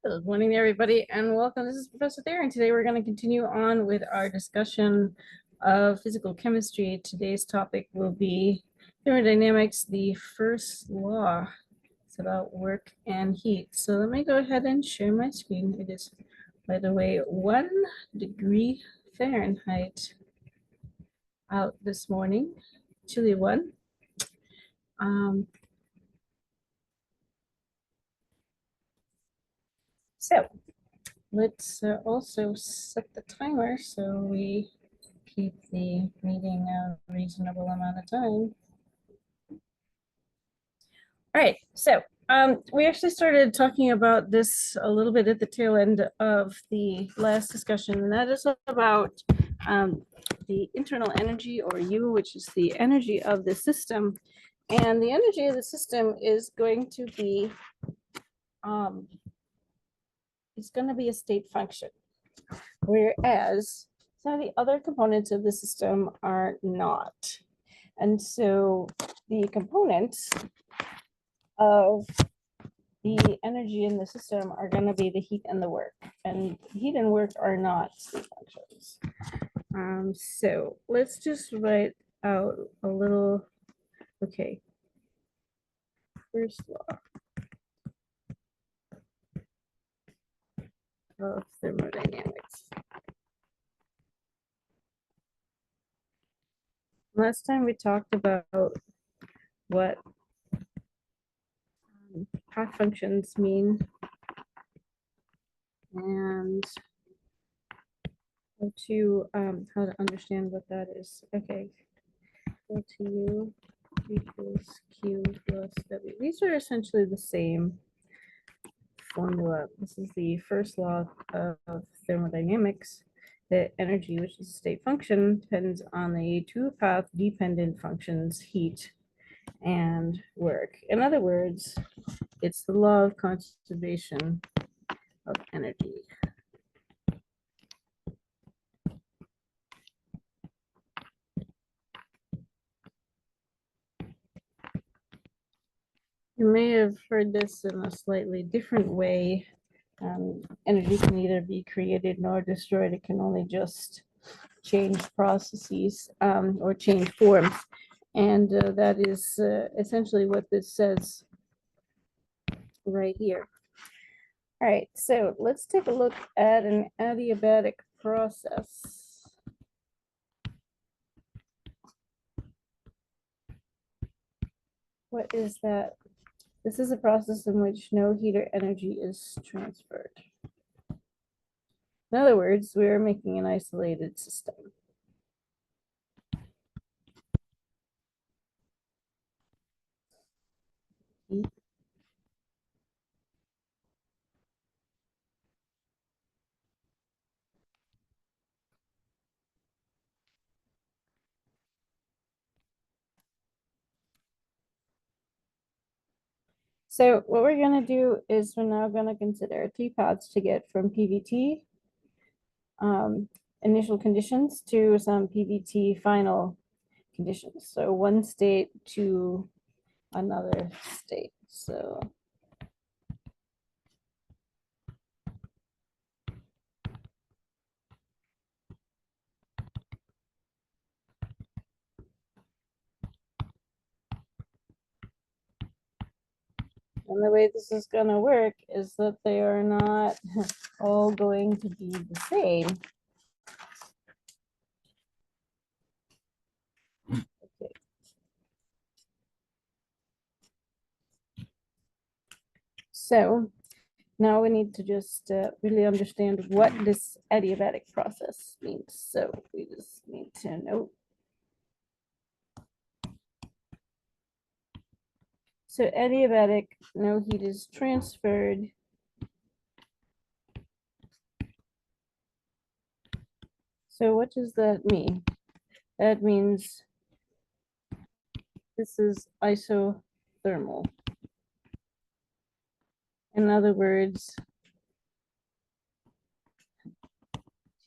Good morning, everybody, and welcome. This is Professor Thayer, and today we're going to continue on with our discussion of physical chemistry. Today's topic will be thermodynamics, the first law. It's about work and heat. So let me go ahead and share my screen. It is, by the way, 1 degree Fahrenheit out this morning, chilly one. So let's also set the timer so we keep the meeting a reasonable amount of time. All right, so we actually started talking about this a little bit at the tail end of the last discussion, and that is about the internal energy, or U, which is the energy of the system. And the energy of the system is going to be it's going to be a state function, whereas some of the other components of the system are not. And so the components of the energy in the system are going to be the heat and the work. And heat and work are not state functions. So let's just write out a little, okay. First law of thermodynamics. Last time we talked about what path functions mean and how to understand what that is. Okay, go to U equals Q plus W. These are essentially the same formula. This is the first law of thermodynamics. The energy, which is a state function, depends on the two path dependent functions, heat and work. In other words, it's the law of conservation of energy. You may have heard this in a slightly different way. Energy can neither be created nor destroyed. It can only just change processes or change forms. And that is essentially what this says right here. All right, so let's take a look at an adiabatic process. What is that? This is a process in which no heat or energy is transferred. In other words, we're making an isolated system. So what we're going to do is we're now going to consider 3 paths to get from PVT initial conditions to some PVT final conditions. So one state to another state. So and the way this is going to work is that they are not all going to be the same. Okay. So now we need to just really understand what this adiabatic process means. So we just need to know. So adiabatic, no heat is transferred. So what does that mean? That means this is isothermal. In other words,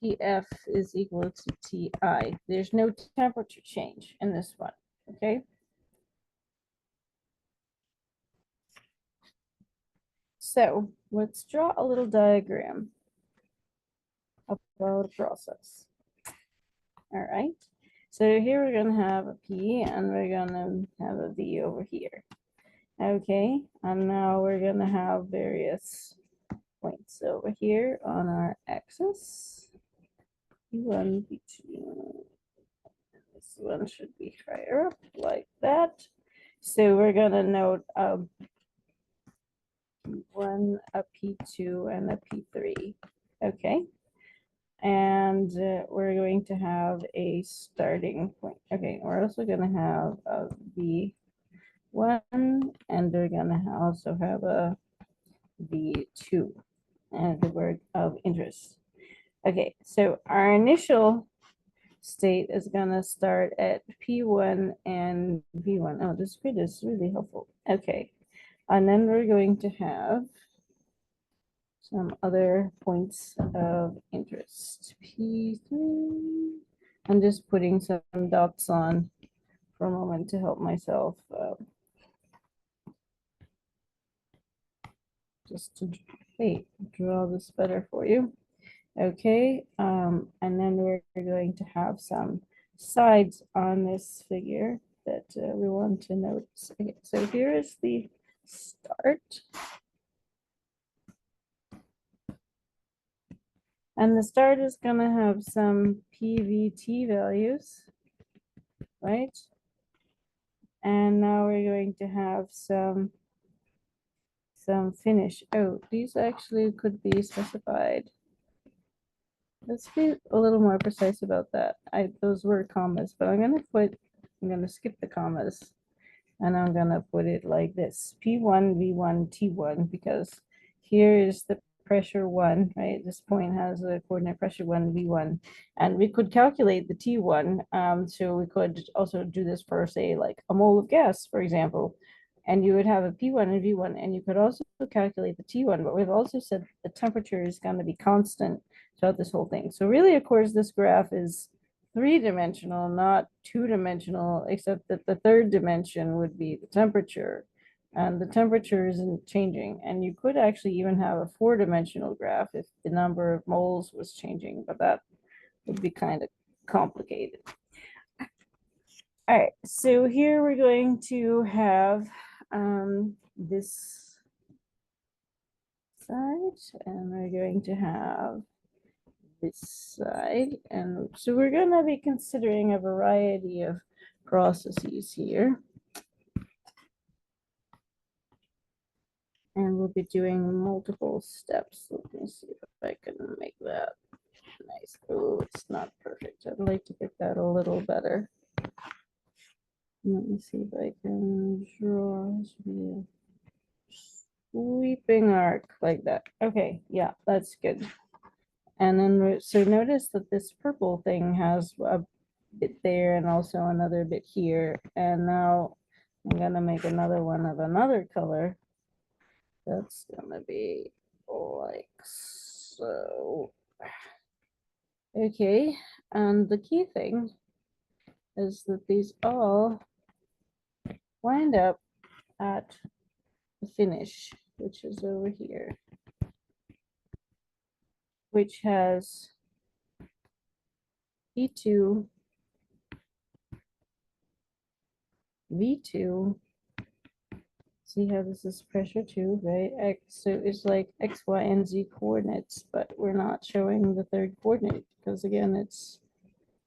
TF is equal to TI. There's no temperature change in this one, okay? so let's draw a little diagram about a process. All right. So here we're going to have a P and we're going to have a V over here. Okay. And now we're going to have various points over here on our axis. P1, P2. This one should be higher up like that. So we're going to note P1, a P2, and a P3. Okay. And we're going to have a starting point. Okay, we're also going to have a V1, and we're going to also have a V2, and the word of interest. Okay, so our initial state is going to start at P1 and V1. Oh, this grid is really helpful. Okay, and then we're going to have some other points of interest. P3. I'm just putting some dots on for a moment to help myself. Just to draw this better for you. Okay, and then we're going to have some sides on this figure that we want to notice. Okay, so here is the start. And the start is going to have some PVT values, right? And now we're going to have some finish. Oh, these actually could be specified. Let's be a little more precise about that. Those were commas, but I'm gonna skip the commas and I'm gonna put it like this: P1, V1, T1, because here is the pressure 1, right? This point has a coordinate pressure 1, V1, and we could calculate the T1. So we could also do this for, say, like a mole of gas, for example, and you would have a P1 and V1, and you could also calculate the T1, but we've also said the temperature is going to be constant throughout this whole thing. So really, of course, this graph is three-dimensional, not two-dimensional, except that the third dimension would be the temperature, and the temperature isn't changing. And you could actually even have a four-dimensional graph if the number of moles was changing, but that would be kind of complicated. All right, so here we're going to have this side, and we're going to have this side, and so we're going to be considering a variety of processes here, and we'll be doing multiple steps. Let me see if I can make that nice. Oh, it's not perfect. I'd like to get that a little better. Let me see if I can draw a sweeping arc like that. Okay, yeah, that's good. And then, so notice that this purple thing has a bit there and also another bit here. And now I'm gonna make another one of another color. That's gonna be like so. Okay, and the key thing is that these all wind up at the finish, which is over here, which has P2, V2. See how this is pressure 2, right? X, so it's like X, Y, and Z coordinates, but we're not showing the third coordinate because again, it's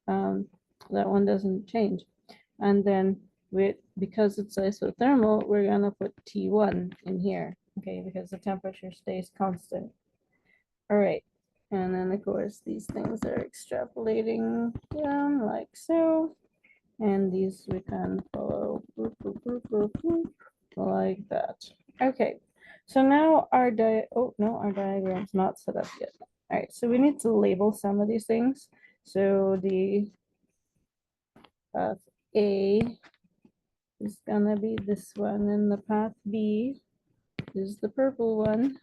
that one doesn't change. And then because it's isothermal, we're gonna put T1 in here, okay, because the temperature stays constant. All right, and then of course these things are extrapolating down like so, and these we can follow like that. Okay, so now our diagram's not set up yet. All right, so we need to label some of these things. So the path A is gonna be this one, and the path B is the purple one.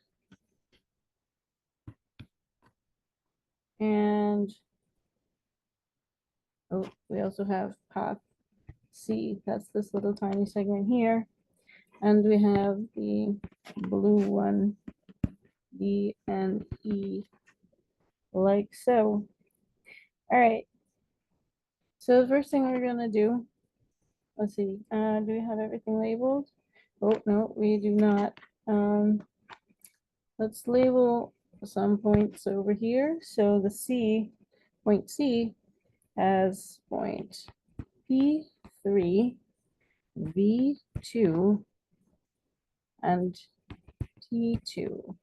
And we also have path C, that's this little tiny segment here. And we have the blue one, D and E, like so. All right. So the first thing we're gonna do, let's see, do we have everything labeled? Oh, no, we do not. Let's label some points over here. So the C, point C, has point P3, V2, and T2.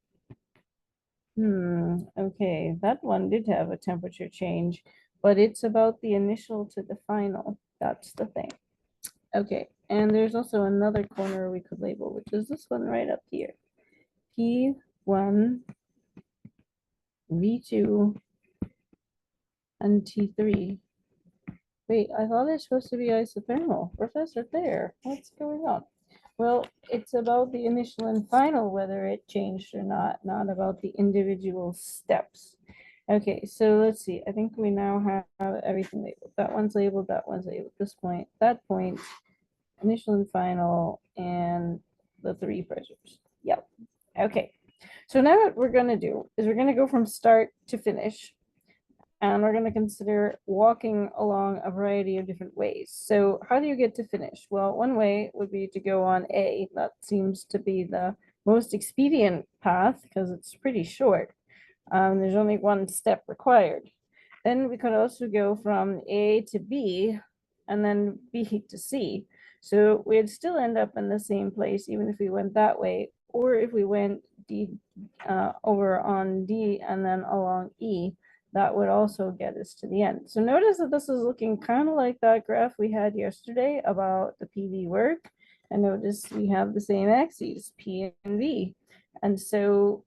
Okay, that one did have a temperature change, but it's about the initial to the final. That's the thing. Okay, and there's also another corner we could label, which is this one right up here. P1, V2, and T3. Wait, I thought it's supposed to be isothermal. Professor Thayer, what's going on? Well, it's about the initial and final, whether it changed or not about the individual steps. Okay, so let's see. I think we now have everything labeled. That one's labeled, that one's labeled, this point, that point, initial and final, and the three pressures. Yep. Okay. So now what we're going to do is we're going to go from start to finish. And we're going to consider walking along a variety of different ways. So how do you get to finish? Well, one way would be to go on A. That seems to be the most expedient path because it's pretty short. There's only one step required. Then we could also go from A to B and then B to C. So we'd still end up in the same place even if we went that way, or if we went D over on D and then along E, that would also get us to the end. So notice that this is looking kind of like that graph we had yesterday about the PV work. And notice we have the same axes, P and V. And so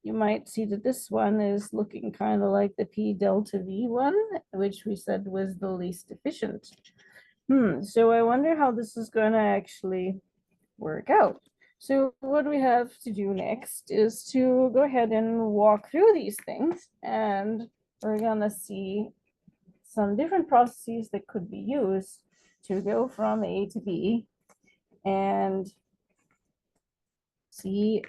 you might see that this one is looking kind of like the P delta V one, which we said was the least efficient. So I wonder how this is going to actually work out. So what we have to do next is to go ahead and walk through these things, and we're gonna see some different processes that could be used to go from A to B and see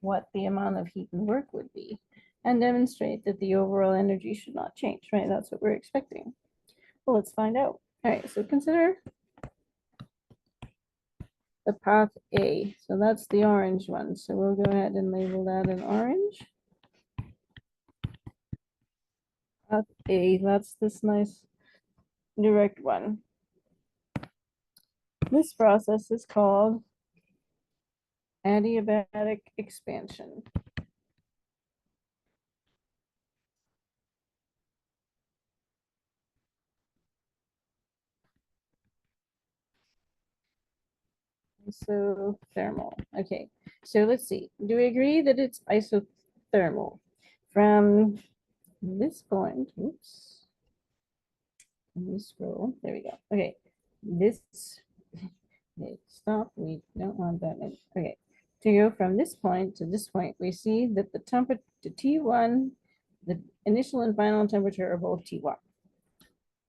what the amount of heat and work would be, and demonstrate that the overall energy should not change, right? That's what we're expecting. Well, let's find out. All right, so consider the path A. So that's the orange one. So we'll go ahead and label that in orange. Path A, that's this nice direct one. This process is called adiabatic expansion. Isothermal. Okay, so let's see. Do we agree that it's isothermal? From this point, oops. Let me scroll. There we go. Okay, this. Okay, stop. We don't want that. Okay, to go from this point to this point, we see that the temperature T1, the initial and final temperature are both T1.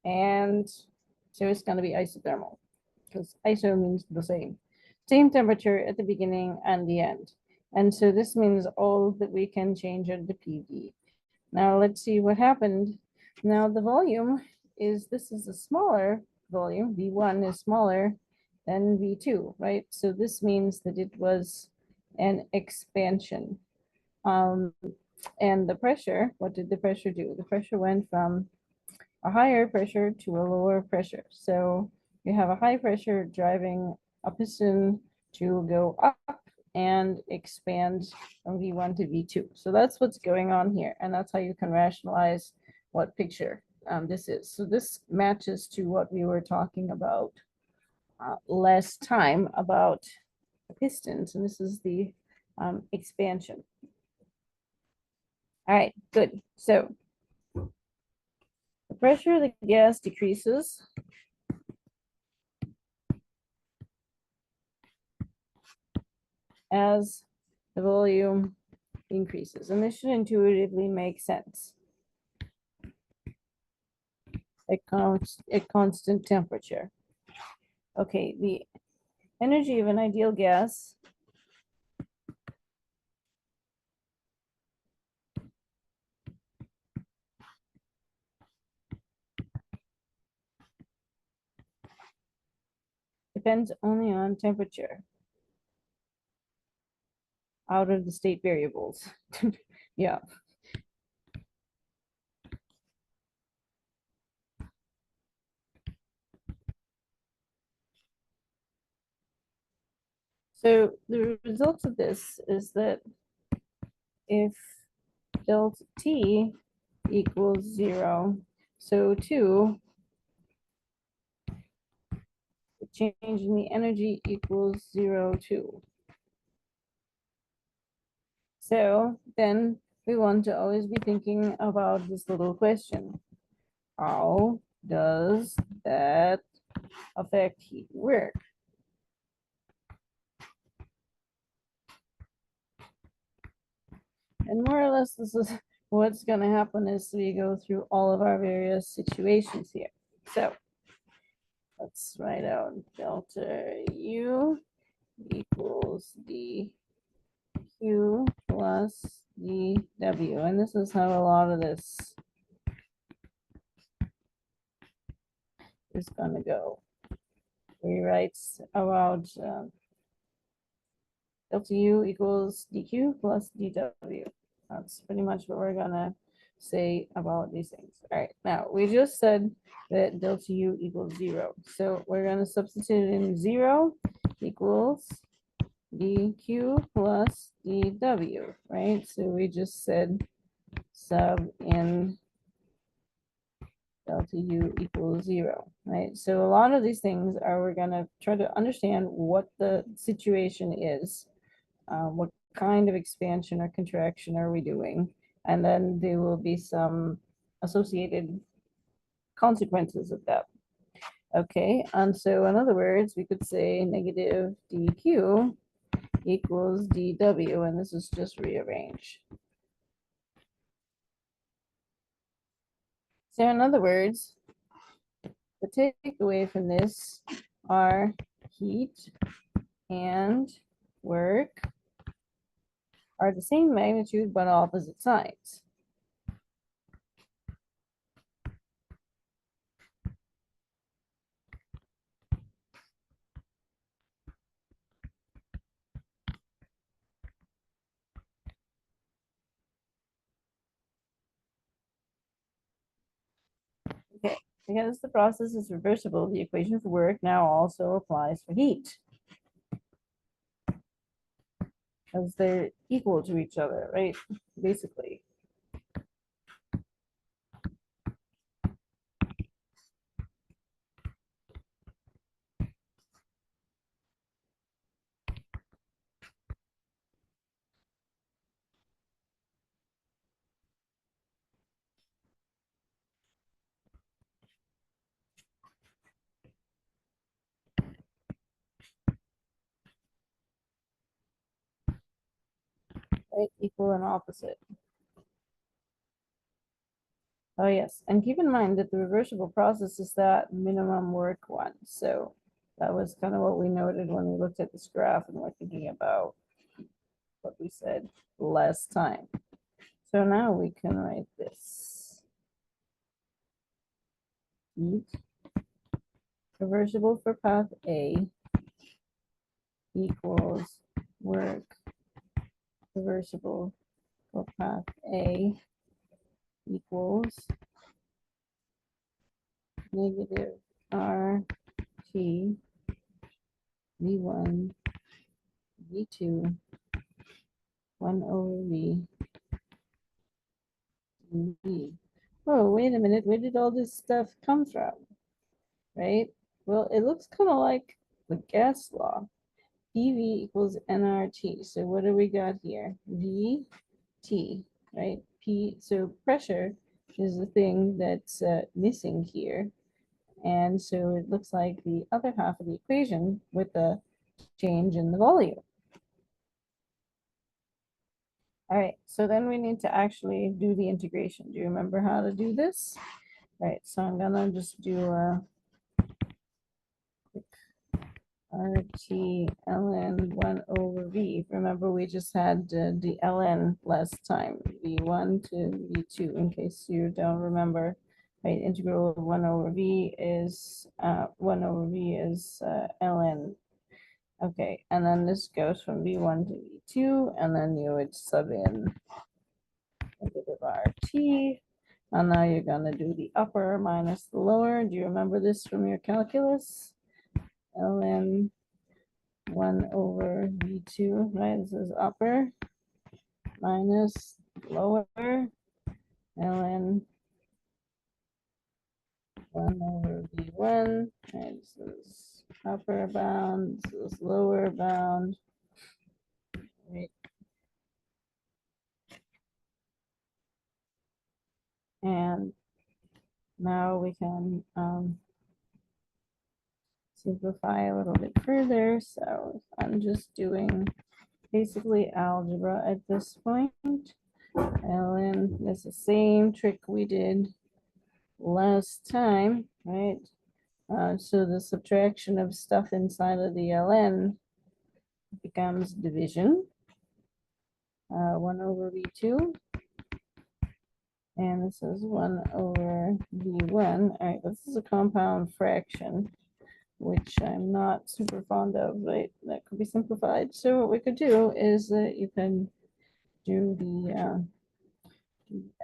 And so it's going to be isothermal because iso means the same temperature at the beginning and the end. And so this means all that we can change are the PV. Now let's see what happened. Now the volume is, this is a smaller volume, V1 is smaller than V2, right? So this means that it was an expansion. And the pressure, what did the pressure do? The pressure went from a higher pressure to a lower pressure. So you have a high pressure driving a piston to go up and expand from V1 to V2. So that's what's going on here. And that's how you can rationalize what picture this is. So this matches to what we were talking about last time about the pistons. And this is the expansion. All right, good. So the pressure of the gas decreases as the volume increases. And this should intuitively make sense at constant temperature. Okay, energy of an ideal gas depends only on temperature out of the state variables. Yeah. So the result of this is that if delta T equals 0, so too, the change in the energy equals 0 too. So then we want to always be thinking about this little question. How does that affect heat work? And more or less, this is what's going to happen as we go through all of our various situations here. So let's write out delta U equals dQ plus dW. And this is how a lot of this is going to go. We write about delta U equals dQ plus dW. That's pretty much what we're going to say about these things. All right, now we just said that delta U equals 0. So we're going to substitute in 0 equals dQ plus dW, right? So we just said sub in delta U equals 0, right? So a lot of these things are, we're going to try to understand what the situation is, what kind of expansion or contraction are we doing, and then there will be some associated consequences of that. Okay, and so in other words, we could say negative dQ equals dW, and this is just rearrange. So in other words, the takeaway from this are heat and work are the same magnitude but opposite sides. Okay, because the process is reversible, the equation for work now also applies for heat, because they're equal to each other, right? Basically. Right? Equal and opposite. Oh yes, and keep in mind that the reversible process is that minimum work one. So that was kind of what we noted when we looked at this graph and we're thinking about what we said last time. So now we can write this. Heat reversible for path A equals work reversible for path A equals negative RT V1 V2 1 over V V. Oh, wait a minute, where did all this stuff come from? Right? Well, it looks kind of like the gas law. PV equals nRT. So what do we got here? VT, right? P, so pressure is the thing that's missing here. And so it looks like the other half of the equation with the change in the volume. All right, so then we need to actually do the integration. Do you remember how to do this? All right, so I'm gonna just do a quick RT ln 1 over V. Remember, we just had the ln last time, V1 to V2, in case you don't remember. Right, integral of 1 over V is ln. Okay, and then this goes from V1 to V2, and then you would sub in negative RT. And now you're going to do the upper minus the lower. Do you remember this from your calculus? ln 1 over V2, right? This is upper minus lower ln 1 over V1, right? This is upper bound, this is lower bound, right? And now we can simplify a little bit further. So I'm just doing basically algebra at this point. ln, that's the same trick we did last time, right? So the subtraction of stuff inside of the ln becomes division. 1 over V2. And this is 1 over V1. All right, this is a compound fraction, which I'm not super fond of, right? That could be simplified. So what we could do is that you can do the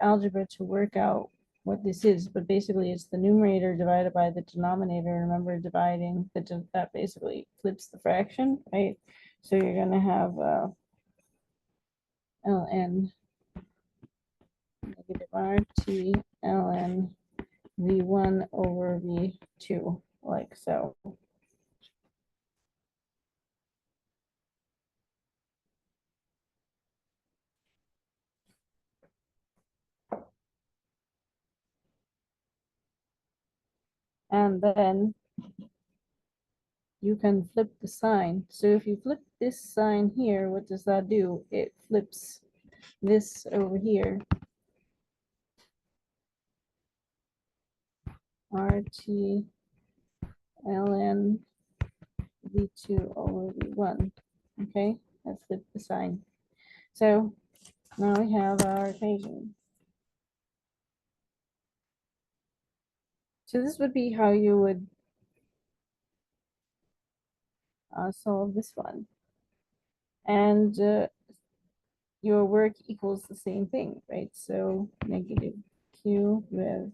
algebra to work out what this is, but basically it's the numerator divided by the denominator. Remember, dividing that basically flips the fraction, right? So you're going to have ln negative RT ln V1 over V2, like so. And then you can flip the sign. So if you flip this sign here, what does that do? It flips this over here. RT ln V2 over V1. Okay, let's flip the sign. So now we have our equation. So this would be how you would solve this one. And your work equals the same thing, right? So negative Q with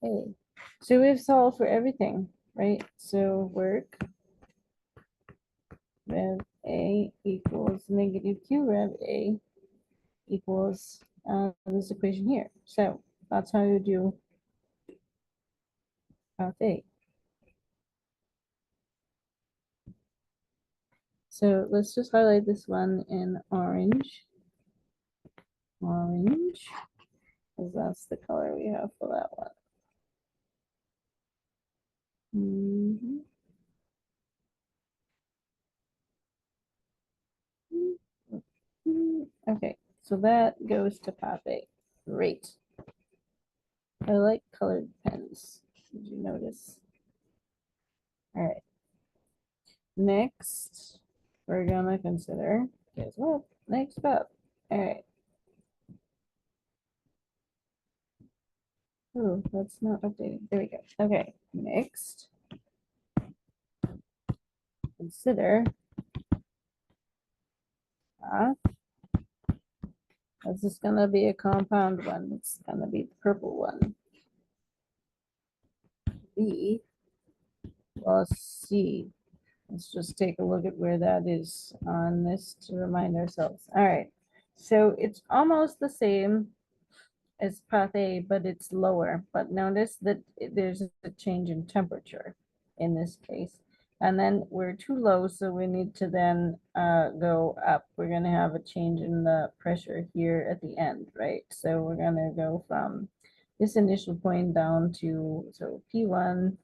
A. So we've solved for everything, right? So work rev A equals negative Q rev A equals this equation here. So that's how you do path A. So let's just highlight this one in orange. Orange, because that's the color we have for that one. Okay, so that goes to path A. Great. I like colored pens. Did you notice? All right. Next, we're gonna consider, guess what? Next up. All right. Oh, that's not updating. There we go. Okay, next. Consider this is gonna be a compound one. It's gonna be the purple one. B plus C. Let's just take a look at where that is on this to remind ourselves. All right, so it's almost the same as path A, but it's lower. But notice that there's a change in temperature in this case. And then we're too low, so we need to then go up. We're going to have a change in the pressure here at the end, right? So we're going to go from this initial point down to, so P1,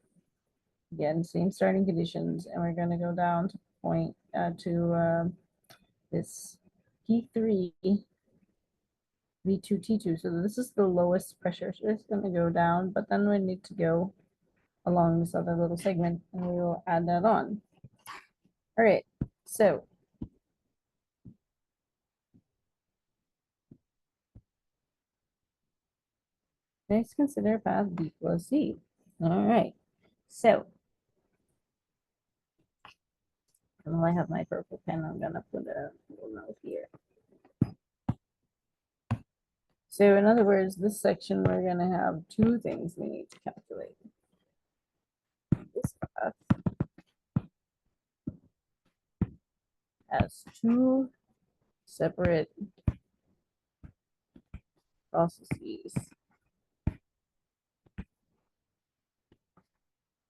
again, same starting conditions, and we're going to go down to point this P3, V2, T2. So this is the lowest pressure. So it's going to go down, but then we need to go along this other little segment, and we will add that on. All right, so let's consider path B plus C. All right, so while I have my purple pen, I'm gonna put a little note here. So in other words, this section, we're gonna have two things we need to calculate. This path has two separate processes.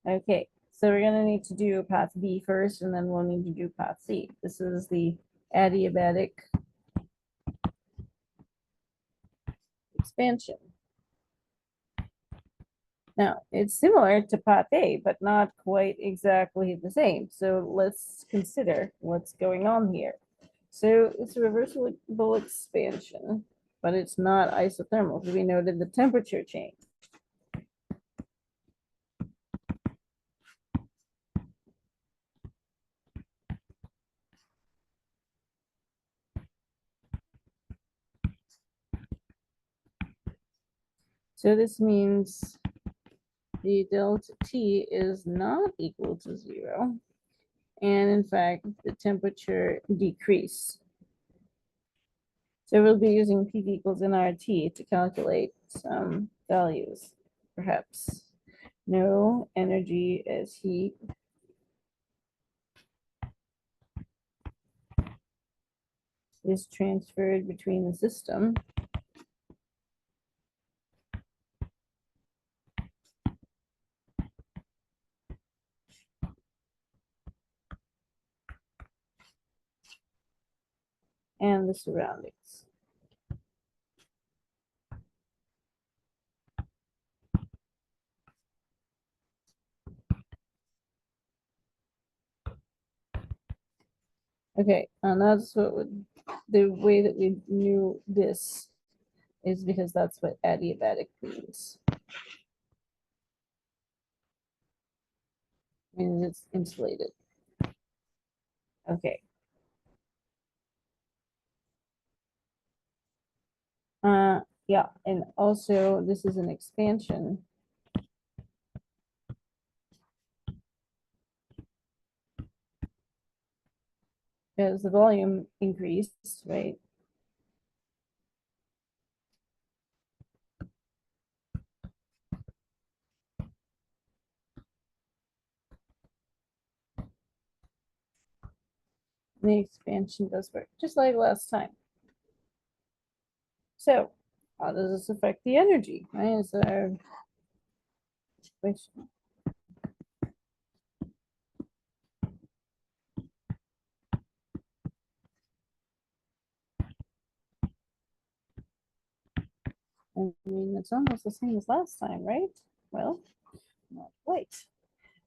Okay, so we're gonna need to do path B first, and then we'll need to do path C. This is the adiabatic expansion. Now, it's similar to path A, but not quite exactly the same. So let's consider what's going on here. So it's a reversible expansion, but it's not isothermal because we noted the temperature change. So this means the delta T is not equal to 0. And in fact, the temperature decrease. So we'll be using P equals nRT to calculate some values, perhaps. No energy as heat is transferred between the system and the surroundings. Okay, and that's what the way that we knew this is because that's what adiabatic means. Means it's insulated. Okay. Yeah, and also this is an expansion. As the volume increased, right? The expansion does work, just like last time. So, how does this affect the energy? Right? Is our question. I mean, it's almost the same as last time, right? Well, not quite.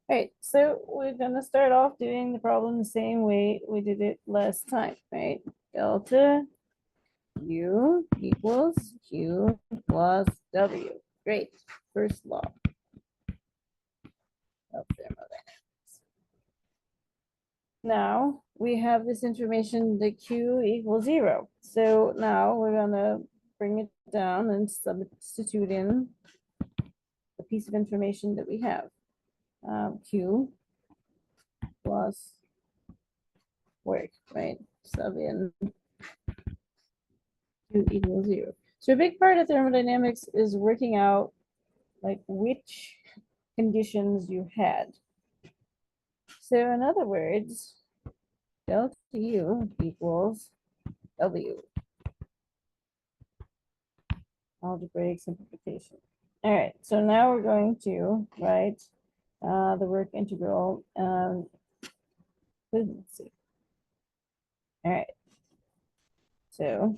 All right, so we're gonna start off doing the problem the same way we did it last time, right? Delta U equals Q plus W. Great, first law of thermodynamics. Now we have this information that Q equals 0. So now we're gonna bring it down and substitute in the piece of information that we have. Q plus work, right? Sub in Q equals 0. So a big part of thermodynamics is working out like which conditions you had. So in other words, delta U equals W. Algebraic simplification. All right, so now we're going to write the work integral. Let's see. All right, so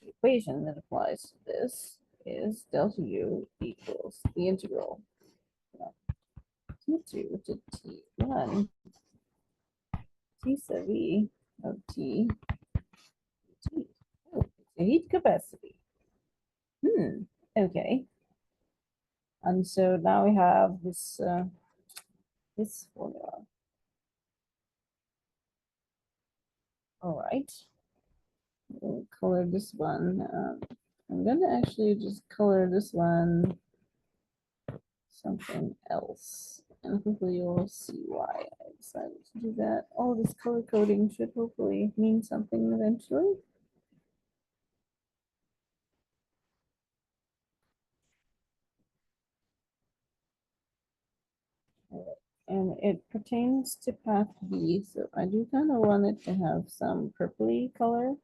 the equation that applies to this is delta U equals the integral T2 to T1 T sub E of T. Oh, it's a heat capacity. Okay. And so now we have this this formula. All right. We'll color this one. I'm gonna actually just color this one something else. And hopefully you'll see why I decided to do that. All this color coding should hopefully mean something eventually. And it pertains to path B, so I do kind of want it to have some purpley color.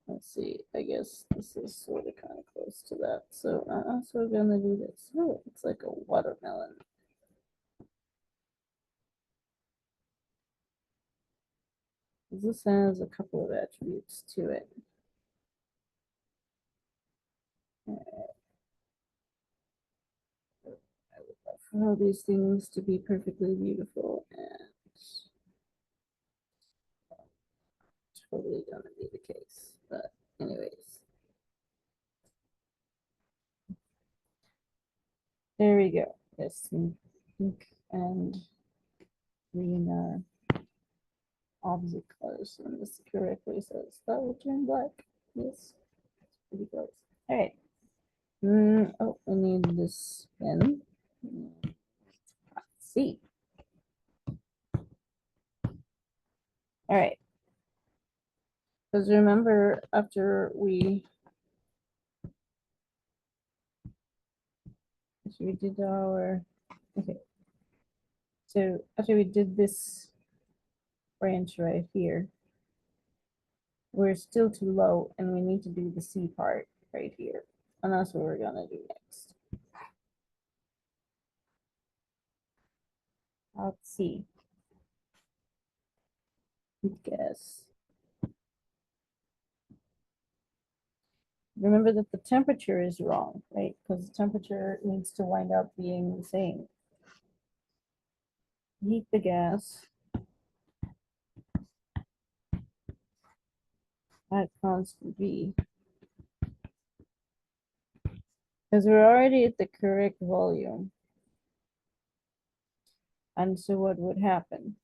Let's see, I guess this is sort of kind of close to that. So I'm also gonna do this. Oh, it's like a watermelon. This has a couple of attributes to it. I would love for all these things to be perfectly beautiful, and totally gonna be the case. But anyways, there we go. Yes, pink and green are opposite colors, and this correctly says that will turn black. Yes, pretty close. All right. Oh, I need this pen. Let's see. All right. Because remember, after we did our, okay. So after we did this branch right here, we're still too low and we need to do the C part right here. And that's what we're gonna do next. Let's see. Guess. Remember that the temperature is wrong, right? Because the temperature needs to wind up being the same. Heat the gas at constant V. Because we're already at the correct volume. And so what would happen?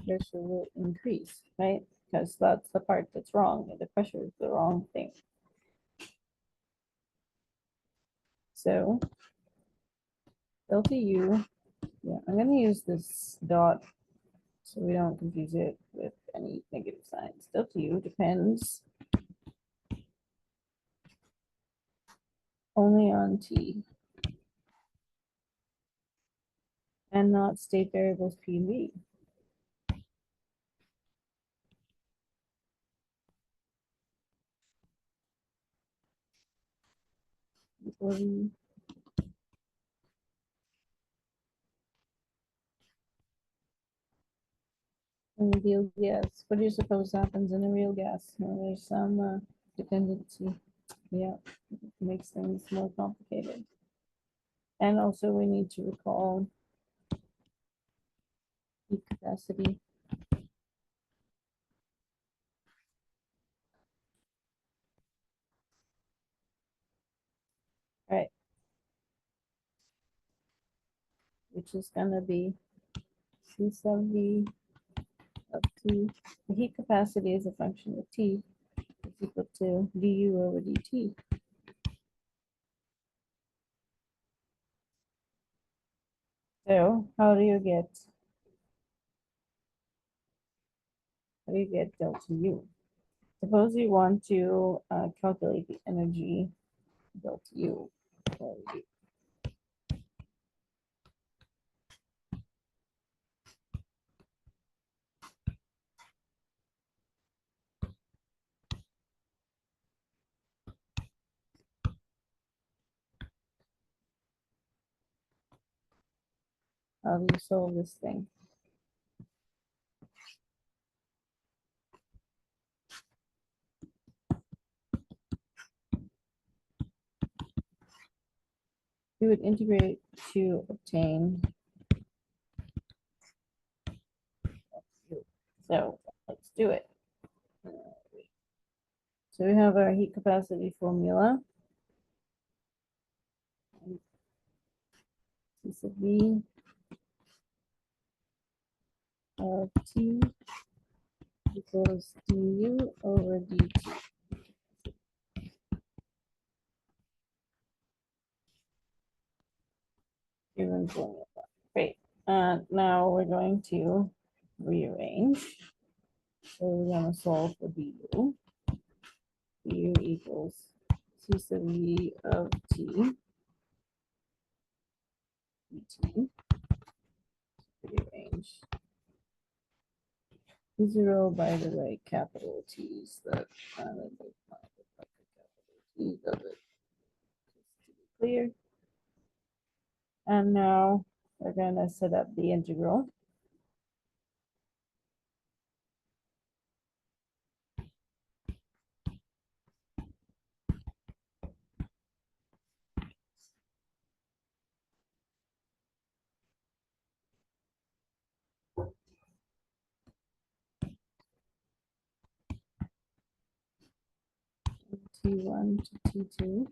Pressure will increase, right? Because that's the part that's wrong. The pressure is the wrong thing. So delta U, yeah, I'm going to use this dot so we don't confuse it with any negative signs. Delta U depends only on T and not state variables P and V. In a real gas, what do you suppose happens in a real gas? Well, there's some dependency. Yeah, it makes things more complicated. And also we need to recall heat capacity. All right. Which is gonna be C sub V of T. The heat capacity is a function of T is equal to du over dt. So how do you get delta U? Suppose you want to calculate the energy delta U. How do you solve this thing? We would integrate to obtain. So let's do it. So we have our heat capacity formula. C sub V of T equals du over dt. Given formula. Great. Now we're going to rearrange. So we're going to solve for du. Du equals C sub V of T dt. Rearrange. 0, by the way, capital T's that kind of look like a capital T does it. Just to be clear. And now we're going to set up the integral. T1 to T2.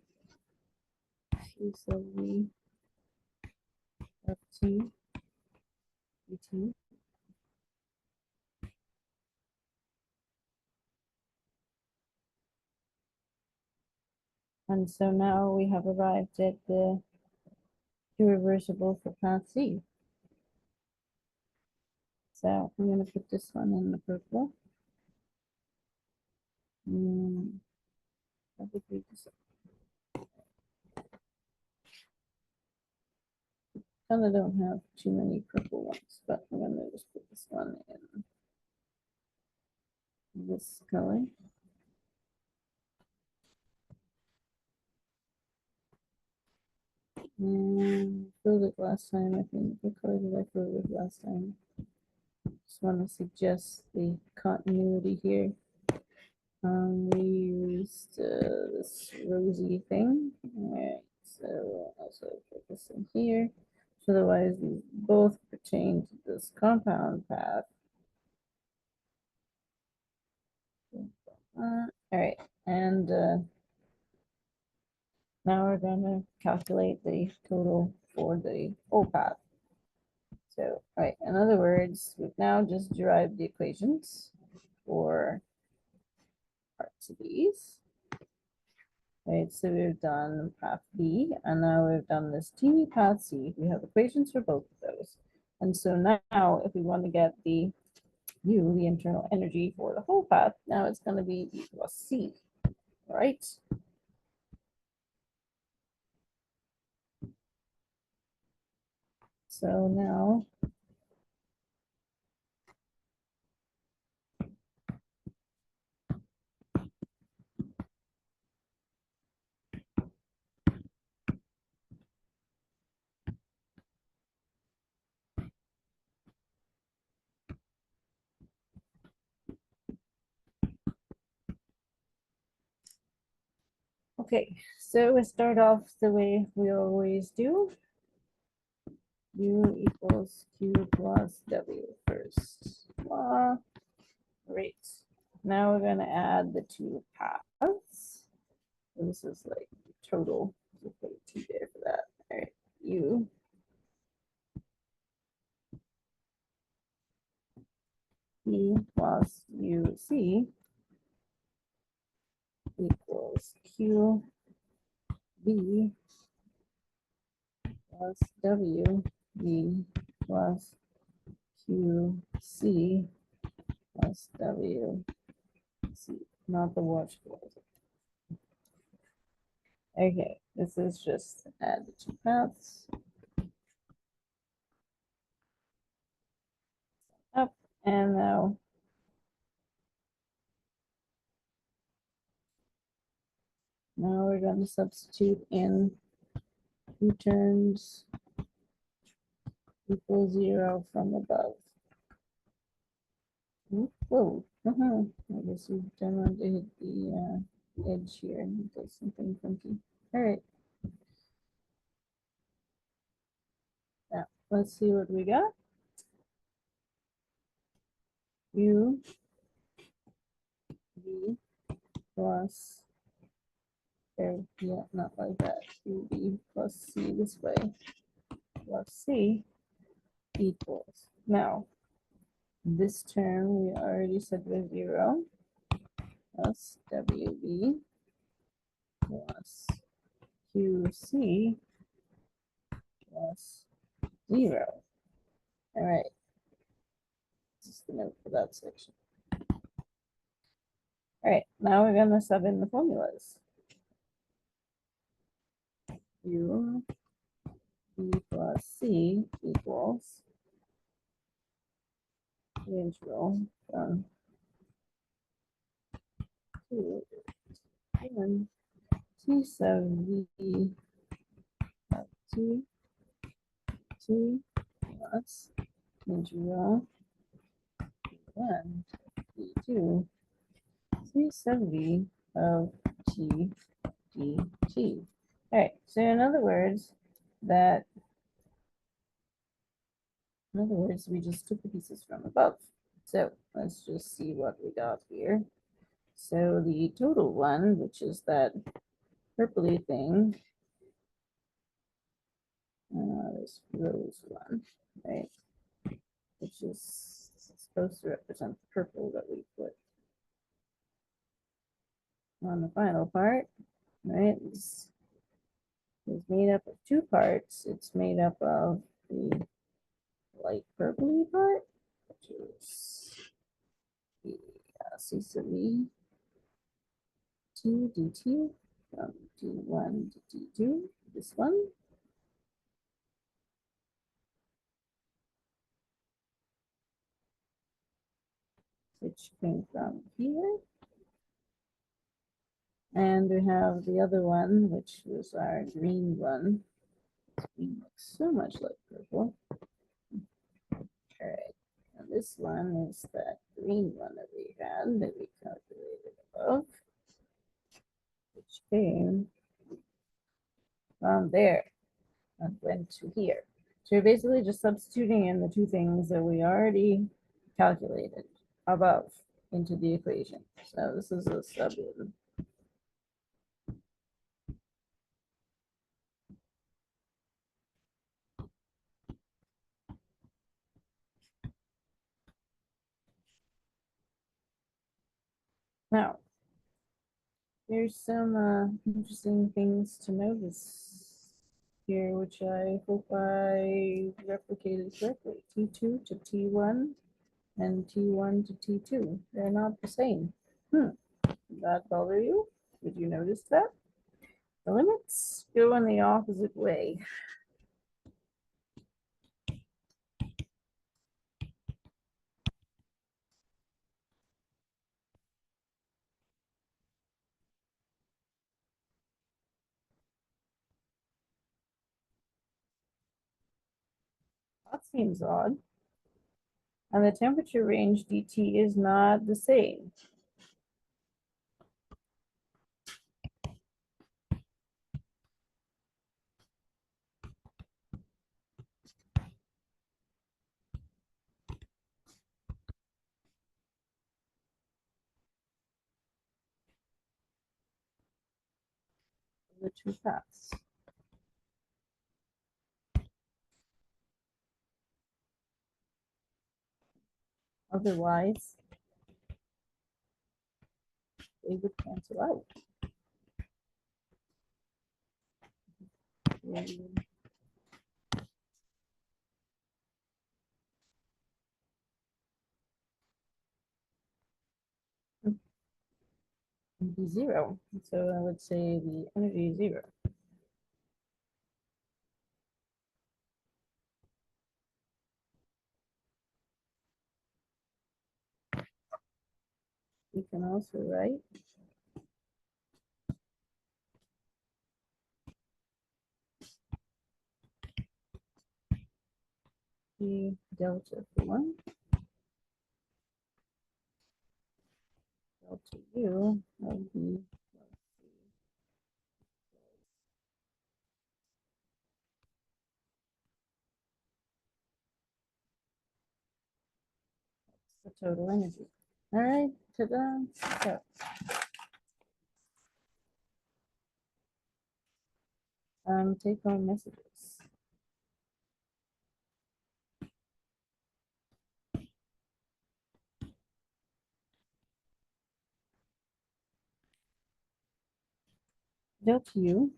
C sub V of T dt. And so now we have arrived at the irreversible for path C. So I'm going to put this one in the purple. Probably just kind of don't have too many purple ones, but I'm going to just put this one in this color. And filled it last time, I think. What color did I fill it last time? Just want to suggest the continuity here. We used this rosy thing. All right, so we'll also put this in here. So otherwise, these both pertain to this compound path. All right, and now we're going to calculate the total for the whole path. So, right, in other words, we've now just derived the equations for parts of these. Right, so we've done path B, and now we've done this teeny path C. We have equations for both of those. And so now, if we want to get the U, the internal energy for the whole path, now it's going to be E plus C, right? So now, okay, so we start off the way we always do. U equals Q plus W first. Great. Now we're going to add the two paths. So this is like total. We'll put a T there for that. All right, U E plus UC equals Q B plus W B plus Q C plus W C, not the watch closet. Okay, this is just add the two paths. Up, and now we're going to substitute in two terms equal 0 from above. Whoa, I guess we don't want to hit the edge here and do something funky. All right. Now, let's see what we got. U, V, plus, yeah, not like that, QB plus C this way, plus C equals. Now, this term we already said was 0 plus WB plus QC plus 0. All right, just the note for that section. All right, now we're going to sub in the formulas. U B plus C equals the integral from 2 and T sub V of T T plus integral 1 D2 C sub V of T dt. All right, so in other words, we just took the pieces from above. So let's just see what we got here. So the total one, which is that purpley thing, this rose one, right? Which is supposed to represent the purple that we put on the final part, right? This is made up of two parts. It's made up of the light purpley part, which is the C sub E T dt from D1 to D2, this one. Which came from here. And we have the other one, which was our green one. Green looks so much like purple. All right, and this one is that green one that we had that we calculated above, which came from there and went to here. So you're basically just substituting in the two things that we already calculated above into the equation. So this is a sub in. Now, there's some interesting things to notice here, which I hope I replicated correctly. T2 to T1 and T1 to T2. They're not the same. Did that bother you? Did you notice that? The limits go in the opposite way. That seems odd. And the temperature range dt is not the same. The two paths. Otherwise, they would cancel out. Be zero. So I would say the energy is zero. We can also write the delta for one, delta U of the total energy. All right, ta-da. So Take home messages. Delta U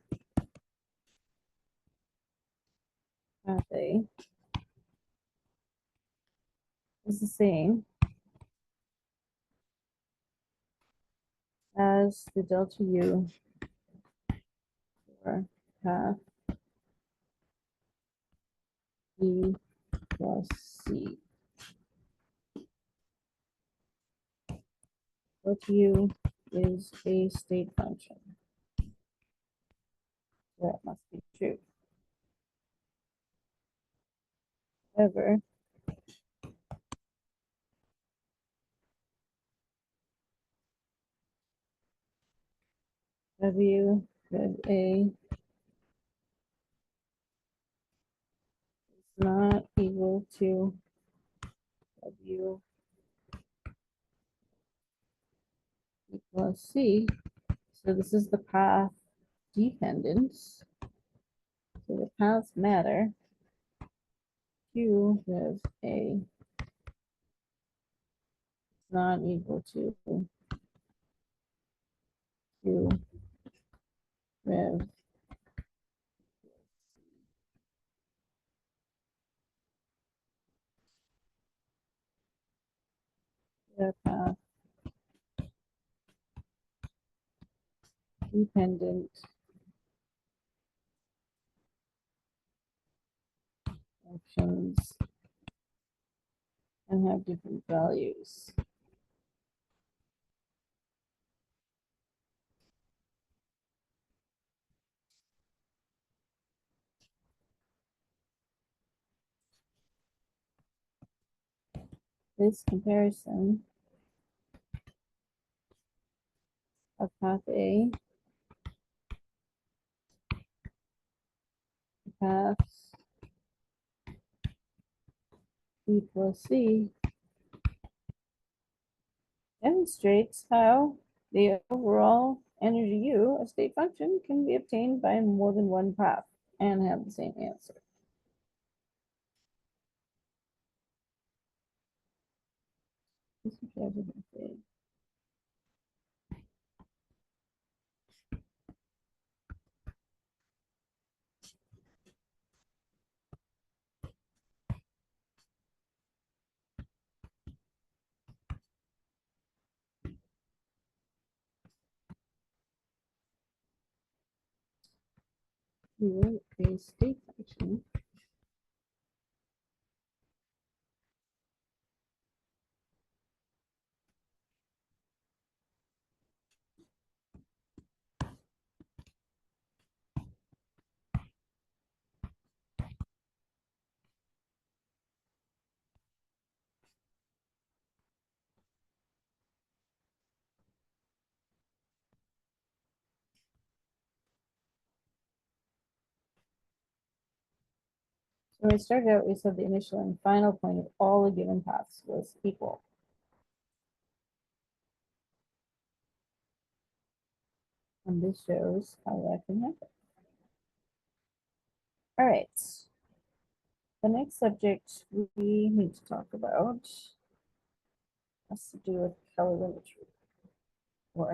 path A is the same as the delta U for path B plus C. Delta U is a state function. That must be true. However, W with A is not equal to W plus C. So this is the path dependence. So the paths matter. Q with A is not equal to Q with the path dependent functions and have different values. This comparison of path A, paths B plus C demonstrates how the overall energy U, a state function, can be obtained by more than one path and have the same answer. U, a state function, so when we started out, we said the initial and final point of all the given paths was equal. And this shows how that can happen. All right. The next subject we need to talk about has to do with calorimetry. Or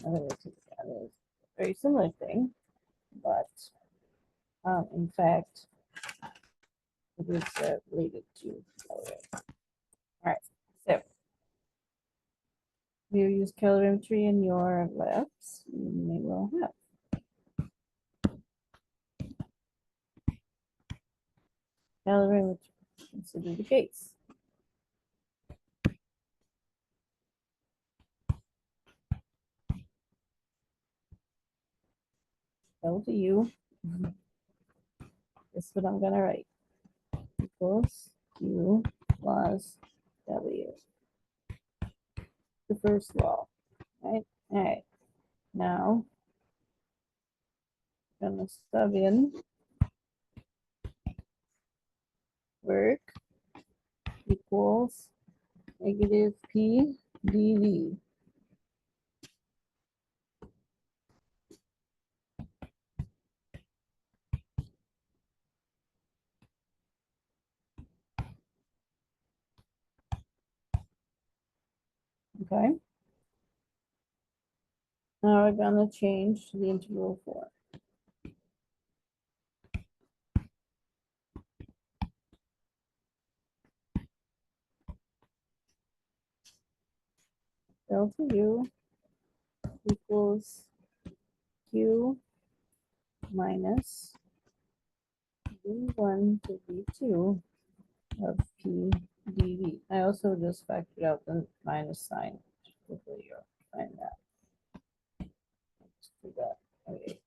another way to look at it is a very similar thing, but in fact, it is related to calorimetry. All right, so you use calorimetry in your labs, you may well have. Calorimetry, consider the case. Delta U, this is what I'm gonna write, equals U plus W. The first law, right? All right, now I'm gonna sub in work equals negative P dV. Okay. Now we're gonna change to the integral form. Delta U equals Q minus V1 to V2 of P dV. I also just factored out the minus sign. Hopefully you'll find that. Let's do that. Okay.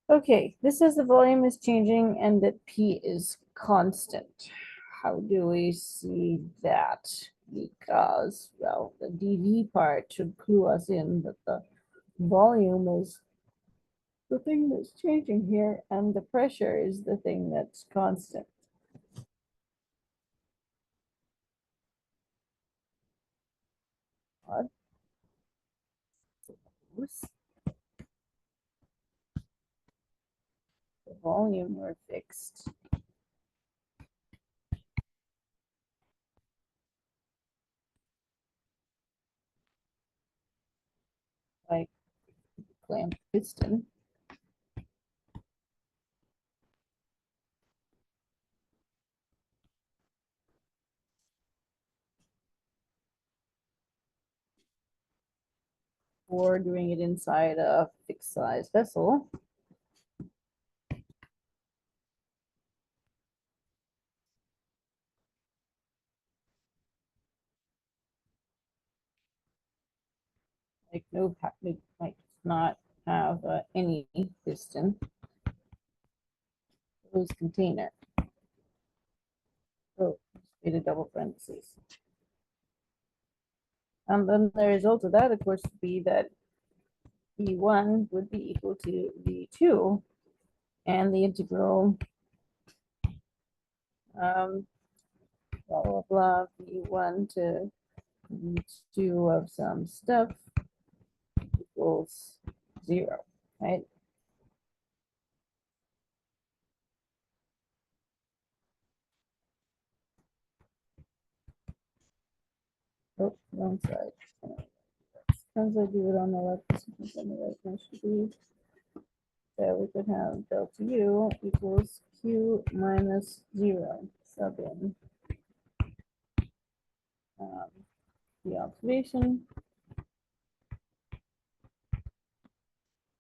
Okay, this says the volume is changing and that P is constant. How do we see that? Because, well, the dV part should clue us in that the volume is the thing that's changing here and the pressure is the thing that's constant. Odd. The volume were fixed. Like clamp piston. Or doing it inside a fixed size vessel. Like no, it might not have any piston. Closed container. So made a double parentheses. And then the result of that, of course, would be that V1 would be equal to V2, and the integral blah blah blah V1 to V2 of some stuff equals 0, right? Oh, wrong side. Sometimes I do it on the left, sometimes on the right. I should be. So we could have delta U equals Q minus 0, sub in the observation.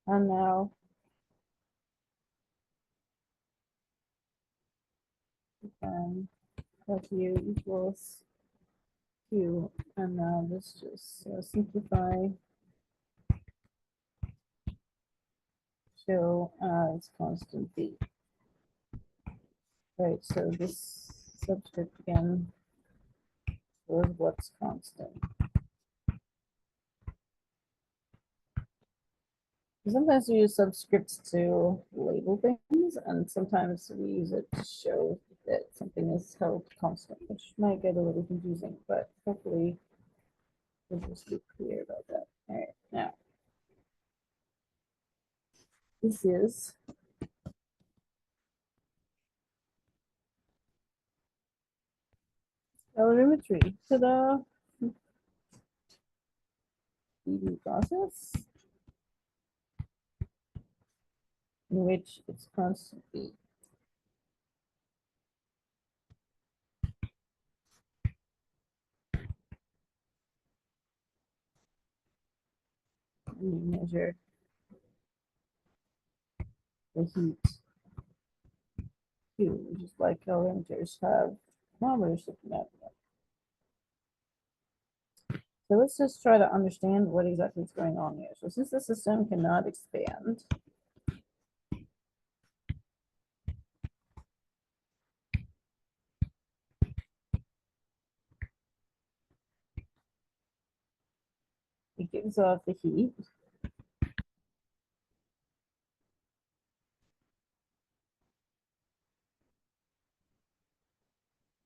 And now delta U equals Q. And now let's just simplify. Show as constant B. Right, so this subscript again was what's constant. Sometimes we use subscripts to label things, and sometimes we use it to show that something is held constant, which might get a little confusing, but hopefully we'll just be clear about that. All right, now this is calorimetry. Ta-da! PV process in which it's constant B. We measure the heat Q, which is why calorimeters have thermometers looking at them. So let's just try to understand what exactly is going on here. So since the system cannot expand, it gives off the heat,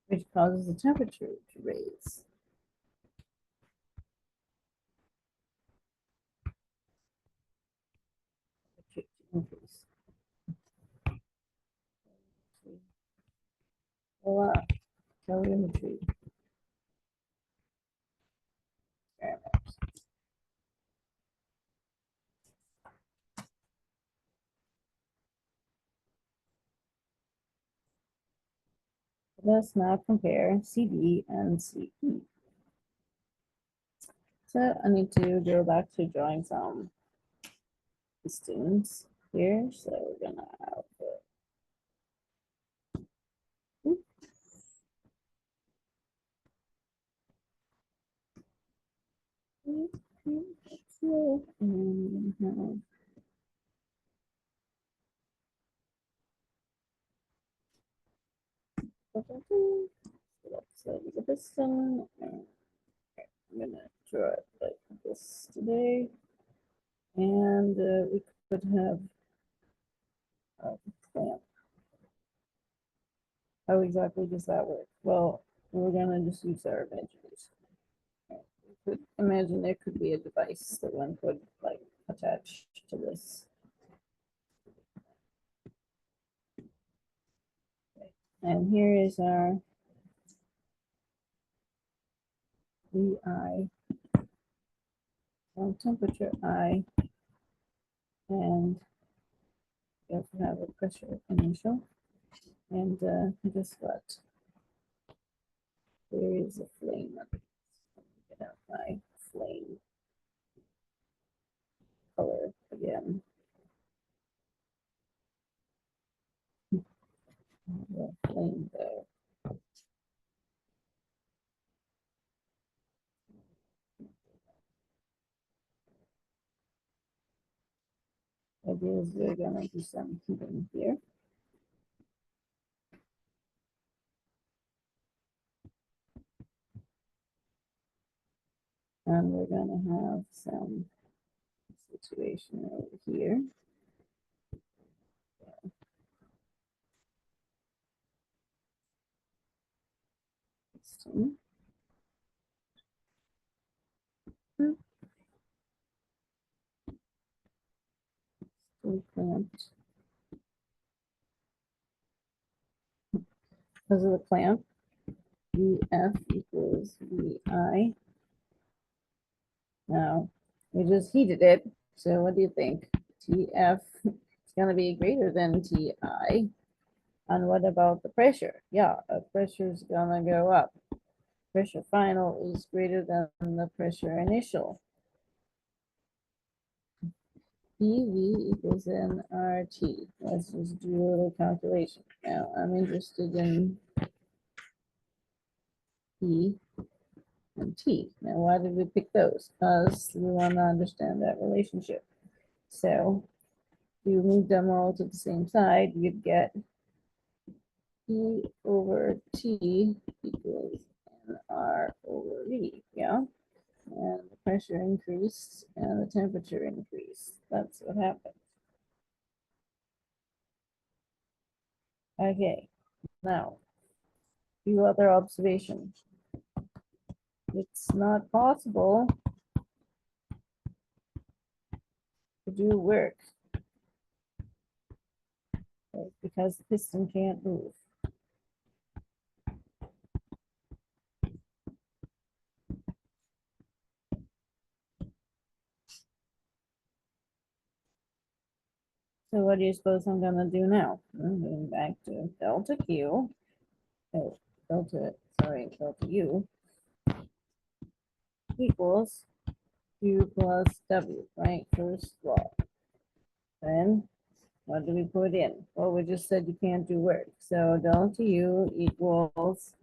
which causes the temperature to raise. To increase. Voila, calorimetry. Let's now compare CD and CE. So I need to go back to drawing some pistons here. So we're gonna output. And so the piston, and I'm gonna draw it like this today. And we could have a clamp. How exactly does that work? Well, we're gonna just use our imagination. You could imagine there could be a device that one could like attach to this. And here is our VI, temperature I, and we also have a pressure initial. And guess what? There is a flame. Get out my flame color again. The flame there. Idea is we're gonna do some heating here. And we're gonna have some situation over here. Piston. Still clamped. Because of the clamp, VF equals VI. Now, we just heated it. So what do you think? TF is going to be greater than TI. And what about the pressure? Yeah, the pressure is going to go up. Pressure final is greater than the pressure initial. PV equals nRT. Let's just do a little calculation. Now, I'm interested in P and T. Now, why did we pick those? Because we want to understand that relationship. So, if you move them all to the same side, you'd get P over T equals nR over V. Yeah. And the pressure increased and the temperature increased. That's what happened. Okay. Now, few other observations. It's not possible to do work because the piston can't move. So what do you suppose I'm gonna do now? I'm going back to delta Q. Oh, delta U equals Q plus W, right? First law. Then what do we put in? Well, we just said you can't do work. So delta U equals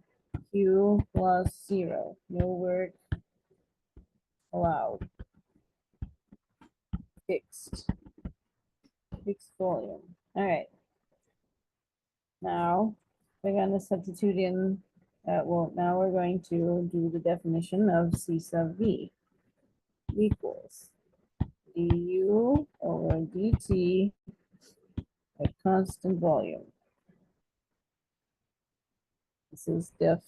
Q plus 0. No work allowed. Fixed volume. All right. Now we're going to substitute in, well, now we're going to do the definition of C sub V equals du over dt at constant volume. This is def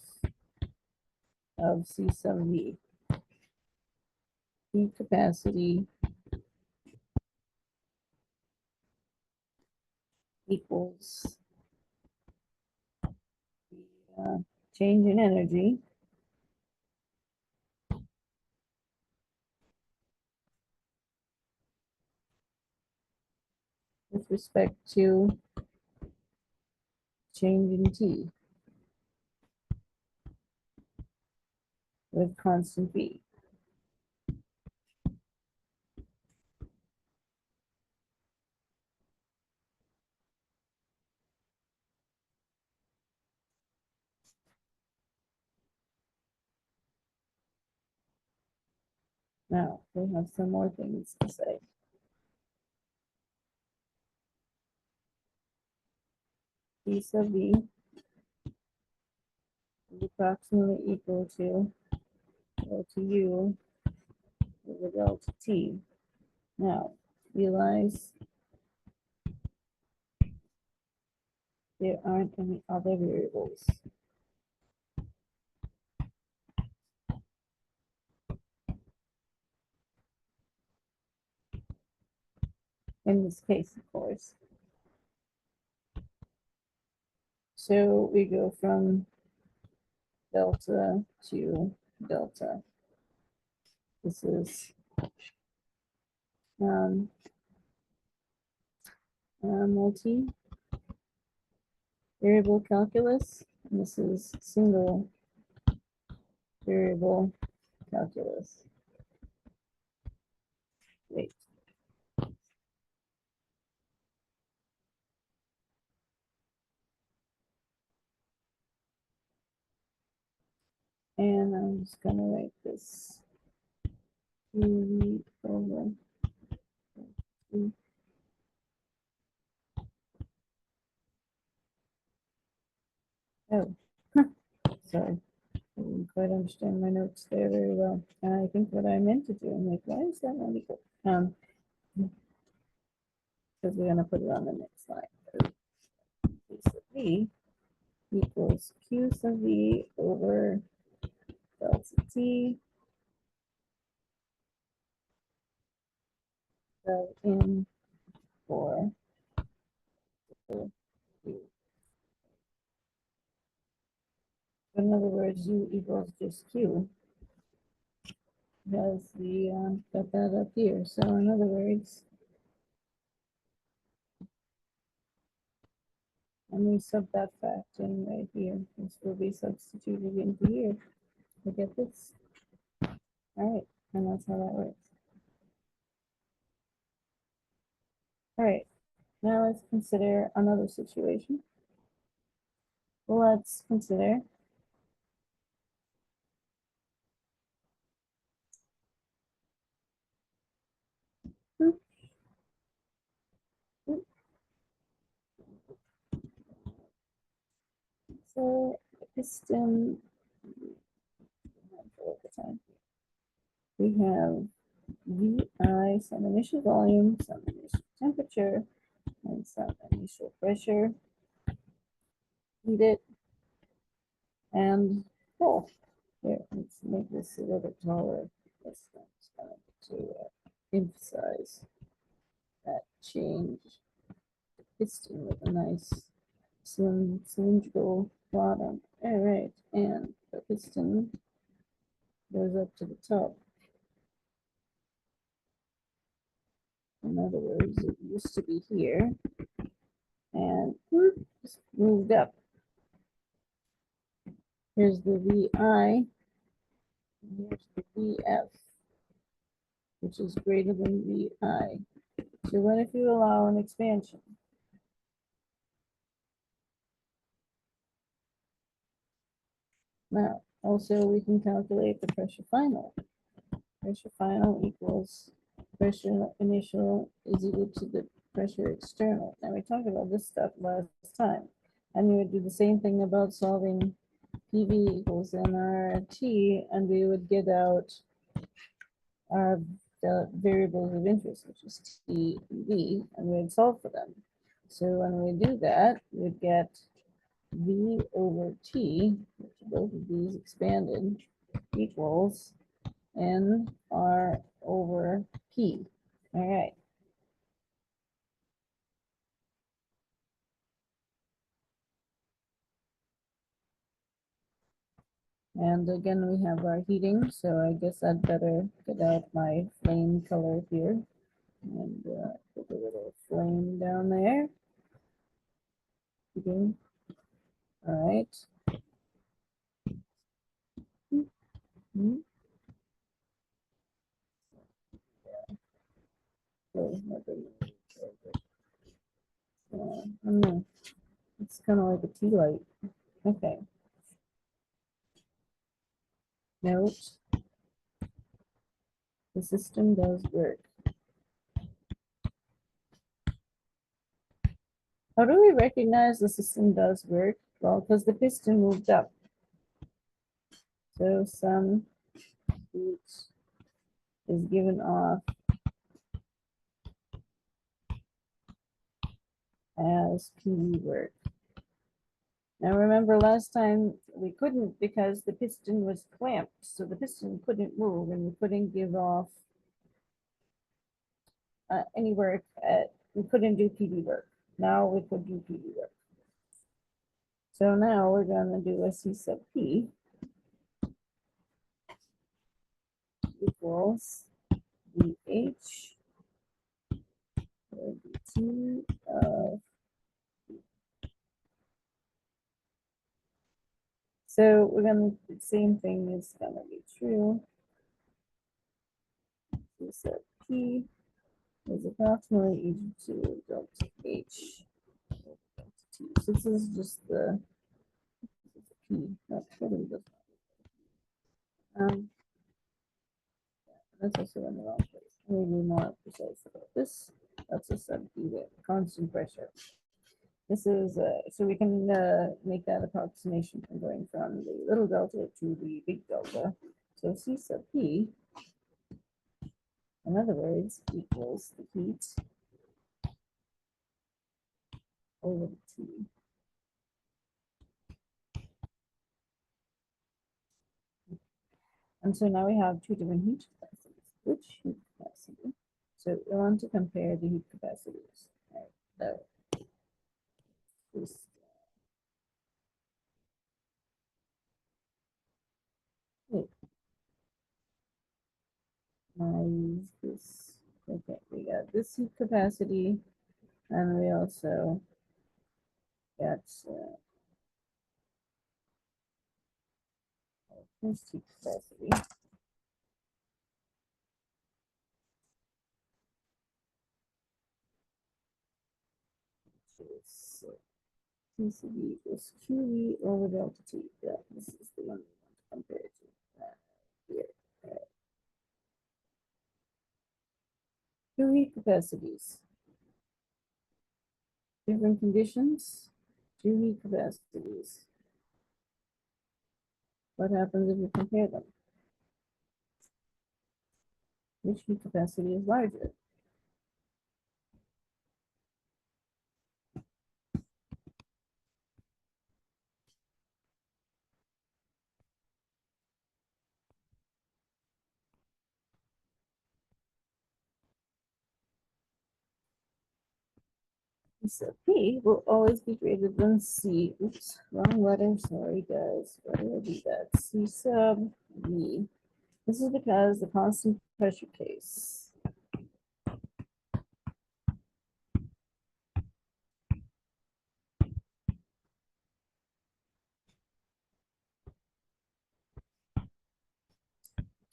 of C sub V. Heat capacity equals the change in energy with respect to change in T. with constant V. Now, we have some more things to say. P sub V is approximately equal to delta U over delta T. Now, realize there aren't any other variables. In this case, of course. So we go from delta to delta. This is multi-variable calculus, and this is single variable calculus. Wait. And I'm just gonna write this over. Oh, sorry. I didn't quite understand my notes there very well. I think what I meant to do, I'm like, why is that not equal? Because we're gonna put it on the next slide. P sub V equals Q sub V over delta T in for U. In other words, U equals just Q. Because we got that up here. So in other words, and we sub that fact in right here. This will be substituted into here. We get this. All right, and that's how that works. All right, now let's consider another situation. Let's consider so piston. We have VI, some initial volume, some initial temperature, and some initial pressure. Heat it and cool. Here, let's make this a little bit taller. This to emphasize that change. Piston with a nice slim cylindrical bottom. All right, and the piston goes up to the top. In other words, it used to be here and just moved up. Here's the VI, and here's the VF, which is greater than VI. So what if you allow an expansion? Now, also we can calculate the pressure final. Pressure final equals pressure initial is equal to the pressure external. Now we talked about this stuff last time. And we would do the same thing about solving PV equals nRT, and we would get out our the variables of interest, which is T and V, and we'd solve for them. So when we do that, we'd get V over T, which both of these expanded, equals NR over P. All right. And again, we have our heating, so I guess I'd better get out my flame color here and put a little flame down there. Heating. All right. Oh, I don't know. It's kind of like a tea light. Okay. Note, the system does work. How do we recognize the system does work? Well, because the piston moved up. So some heat is given off as PV work. Now remember last time we couldn't because the piston was clamped. So the piston couldn't move and we couldn't give off any work we couldn't do PV work. Now we could do PV work. So now we're going to do a C sub P equals VH or dt of. So we're going to, the same thing is going to be true. C sub P is approximately equal to delta H. So this is just the P, not totally different. That's also in the wrong place. Maybe more precise about this. That's a sub P with constant pressure. This is, so we can make that approximation from going from the little delta to the big delta. So C sub P, in other words, equals the heat over the T. And so now we have two different heat capacities. Which heat capacity? So we want to compare the heat capacities. Right, so this, this. Okay, we got this heat capacity, and we also got this heat capacity. So PCB equals QE over delta T. Yeah, this is the one we want to compare to here. Two heat capacities. Different conditions, two heat capacities. What happens if you compare them? Which heat capacity is larger? So P will always be greater than C. Oops, wrong letter. Sorry, guys. Why did I do that? C sub V. This is because the constant pressure case.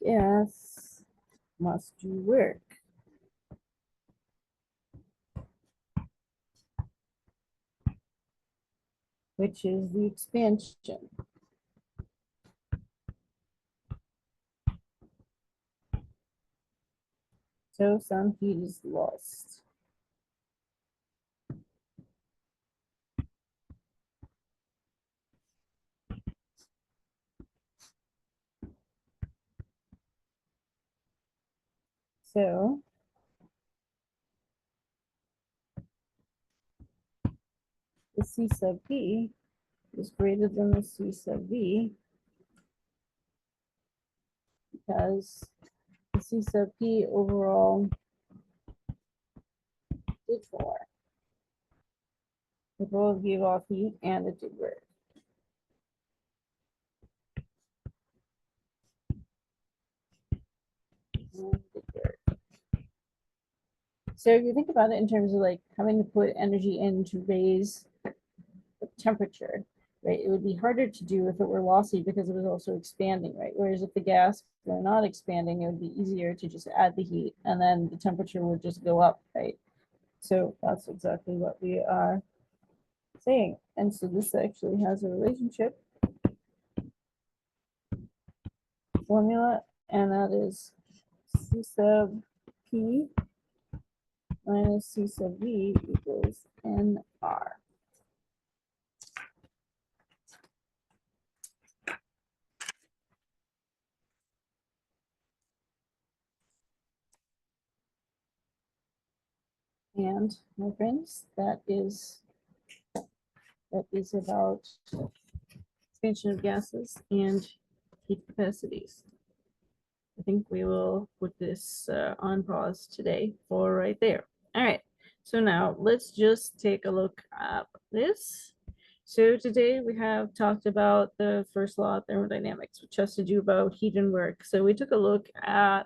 Gas must do work. Which is the expansion. So some heat is lost. So the C sub P is greater than the C sub V because the C sub P overall did more. It both gave off heat and it did work. So if you think about it in terms of like having to put energy in to raise the temperature, right? It would be harder to do if it were lossy because it was also expanding, right? Whereas if the gas were not expanding, it would be easier to just add the heat and then the temperature would just go up, right? So that's exactly what we are saying. And so this actually has a relationship formula, and that is C sub P minus C sub V equals NR. And my friends, that is about expansion of gases and heat capacities. I think we will put this on pause today for right there. All right, so now let's just take a look at this. So today we have talked about the first law of thermodynamics, which has to do about heat and work. So we took a look at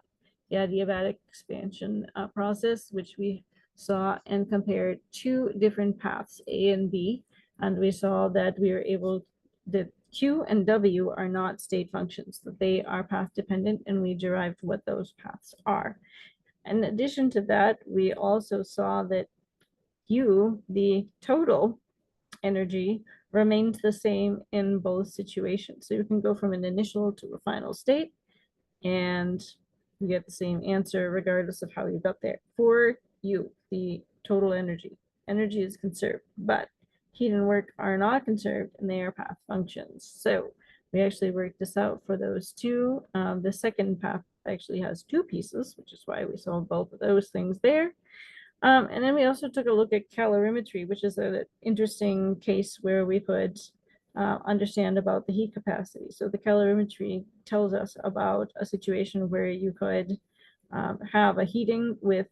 the adiabatic expansion process, which we saw and compared two different paths, A and B, and we saw that we were able, that Q and W are not state functions, that they are path dependent, and we derived what those paths are. In addition to that, we also saw that U, the total energy, remains the same in both situations. So you can go from an initial to a final state and you get the same answer regardless of how you got there. For U, the total energy is conserved, but heat and work are not conserved and they are path functions. So we actually worked this out for those two. The second path actually has two pieces, which is why we saw both of those things there. And then we also took a look at calorimetry, which is an interesting case where we could understand about the heat capacity. So the calorimetry tells us about a situation where you could have a heating with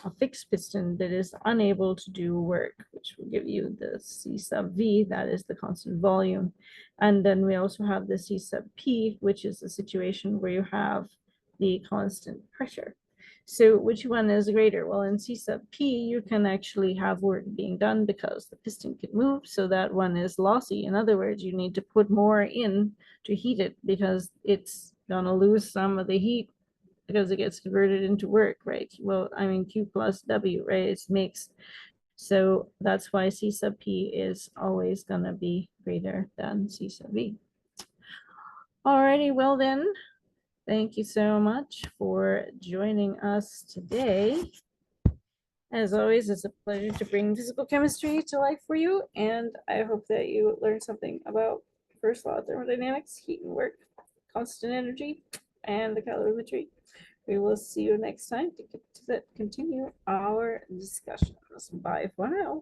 a fixed piston that is unable to do work, which will give you the C sub V, that is the constant volume. And then we also have the C sub P, which is a situation where you have the constant pressure. So which one is greater? Well, in C sub P, you can actually have work being done because the piston can move. So that one is lossy. In other words, you need to put more in to heat it because it's going to lose some of the heat because it gets converted into work, right? Well, I mean, Q plus W, right? It's mixed. So that's why C sub P is always going to be greater than C sub V. Alrighty, well then, thank you so much for joining us today. As always, it's a pleasure to bring physical chemistry to life for you, and I hope that you learned something about first law of thermodynamics, heat and work, constant energy, and the calorimetry. We will see you next time to continue our discussions. Bye for now.